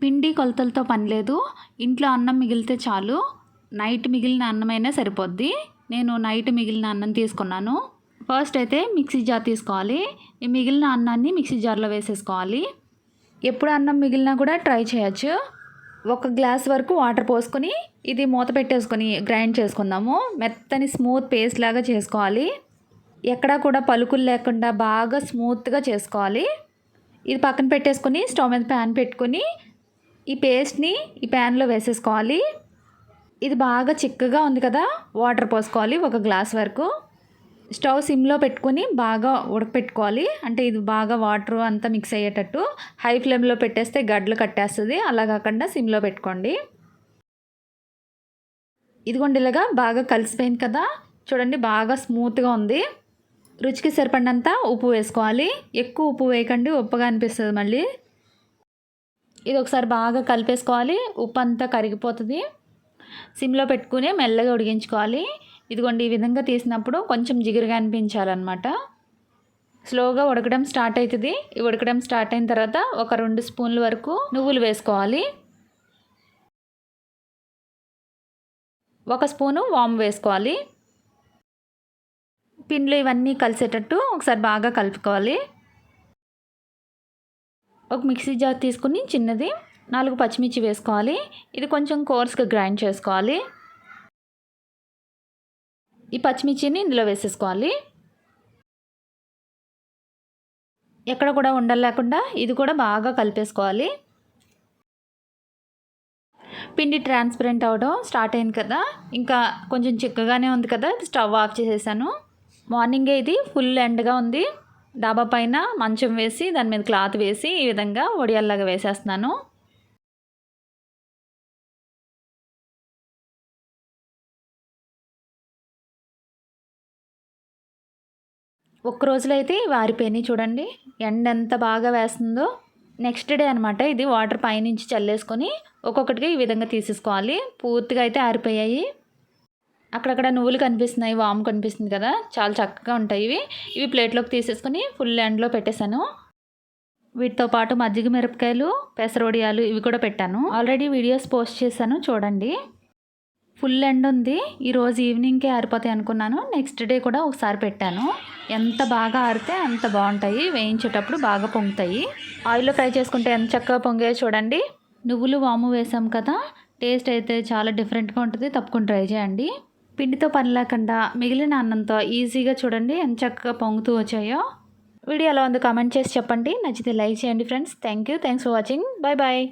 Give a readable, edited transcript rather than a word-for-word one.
పిండి కొలతలతో పని లేదు. ఇంట్లో అన్నం మిగిలితే చాలు. నైట్ మిగిలిన అన్నమైనా సరిపోద్ది. నేను నైట్ మిగిలిన అన్నం తీసుకున్నాను. ఫస్ట్ అయితే మిక్సీ జార్ తీసుకోవాలి. ఈ మిగిలిన అన్నాన్ని మిక్సీ జార్లో వేసేసుకోవాలి. ఎప్పుడు అన్నం మిగిలినా కూడా ట్రై చేయొచ్చు. 1 గ్లాస్ వరకు వాటర్ పోసుకొని ఇది మూత పెట్టేసుకొని గ్రైండ్ చేసుకుందాము. మెత్తని స్మూత్ పేస్ట్ లాగా చేసుకోవాలి. ఎక్కడా కూడా పలుకులు లేకుండా బాగా స్మూత్గా చేసుకోవాలి. ఇది పక్కన పెట్టేసుకొని స్టవ్ మీద ప్యాన్ పెట్టుకొని ఈ పేస్ట్ని ఈ ప్యాన్లో వేసేసుకోవాలి. ఇది బాగా చిక్కగా ఉంది కదా, వాటర్ పోసుకోవాలి 1 గ్లాస్ వరకు. స్టవ్ సిమ్లో పెట్టుకొని బాగా ఉడకపెట్టుకోవాలి. అంటే ఇది బాగా వాటర్ అంతా మిక్స్ అయ్యేటట్టు. హై ఫ్లేమ్లో పెట్టేస్తే గడ్డలు కట్టేస్తుంది. అలా కాకుండా సిమ్లో పెట్టుకోండి. ఇదిగోండి ఇలాగా బాగా కలిసిపోయింది కదా, చూడండి బాగా స్మూత్గా ఉంది. రుచికి సరిపడినంత ఉప్పు వేసుకోవాలి. ఎక్కువ ఉప్పు వేయకండి, ఉప్పుగా అనిపిస్తుంది మళ్ళీ. ఇది ఒకసారి బాగా కలిపేసుకోవాలి. ఉప్పు అంతా కరిగిపోతుంది. సిమ్లో పెట్టుకుని మెల్లగా ఉడికించుకోవాలి. ఇదిగోండి ఈ విధంగా తీసినప్పుడు కొంచెం జిగురుగా అనిపించాలన్నమాట. స్లోగా ఉడకడం స్టార్ట్ అవుతుంది. ఉడకడం స్టార్ట్ అయిన తర్వాత ఒక 2 స్పూన్ల వరకు నువ్వులు వేసుకోవాలి. 1 స్పూను వాము వేసుకోవాలి. పిండిలో ఇవన్నీ కలిసేటట్టు ఒకసారి బాగా కలుపుకోవాలి. ఒక మిక్సీ జార్ తీసుకుని చిన్నది 4 పచ్చిమిర్చి వేసుకోవాలి. ఇది కొంచెం కోర్స్గా గ్రైండ్ చేసుకోవాలి. ఈ పచ్చిమిర్చిని ఇందులో వేసేసుకోవాలి. ఎక్కడ కూడా ఉండలు లేకుండా ఇది కూడా బాగా కలిపేసుకోవాలి. పిండి ట్రాన్స్పరెంట్ అవ్వడం స్టార్ట్ అయింది కదా, ఇంకా కొంచెం చిక్కగానే ఉంది కదా, స్టవ్ ఆఫ్ చేసేసాను. మార్నింగే ఇది ఫుల్ ఎండగా ఉంది. డాబా పైన మంచం వేసి దాని మీద క్లాత్ వేసి ఈ విధంగా వడియాల్లాగా వేసేస్తున్నాను. ఒక్క రోజులో అయితే వారిపోయినాయి చూడండి. ఎండ ఎంత బాగా వేస్తుందో. నెక్స్ట్ డే అనమాట ఇది. వాటర్ పైనుంచి చల్లేసుకొని ఒక్కొక్కటిగా ఈ విధంగా తీసేసుకోవాలి. పూర్తిగా అయితే ఆరిపోయాయి. అక్కడక్కడ నువ్వులు కనిపిస్తున్నాయి, వాము కనిపిస్తుంది కదా, చాలా చక్కగా ఉంటాయి ఇవి. ఇవి ప్లేట్లోకి తీసేసుకొని ఫుల్ ఎండలో పెట్టేశాను. వీటితో పాటు మజ్జిగ మిరపకాయలు, పెసరొడియాలు ఇవి కూడా పెట్టాను. ఆల్రెడీ వీడియోస్ పోస్ట్ చేశాను చూడండి. ఫుల్ ఎండ ఉంది. ఈరోజు ఈవినింగ్కే ఆరిపోతాయి అనుకున్నాను. నెక్స్ట్ డే కూడా ఒకసారి పెట్టాను. ఎంత బాగా ఆరితే అంత బాగుంటాయి. వేయించేటప్పుడు బాగా పొంగుతాయి. ఆయిల్లో ఫ్రై చేసుకుంటే ఎంత చక్కగా పొంగాయో చూడండి. నువ్వులు వాము వేసాం కదా, టేస్ట్ అయితే చాలా డిఫరెంట్గా ఉంటుంది. తప్పకుండా ట్రై చేయండి. పిండితో పని లేకుండా మిగిలిన అన్నంతో ఈజీగా చూడండి ఎంత చక్కగా పొంగుతూ వచ్చాయో. వీడియో ఎలా ఉందో కామెంట్ చేసి చెప్పండి. నచ్చితే లైక్ చేయండి friends. Thanks for watching. Bye bye.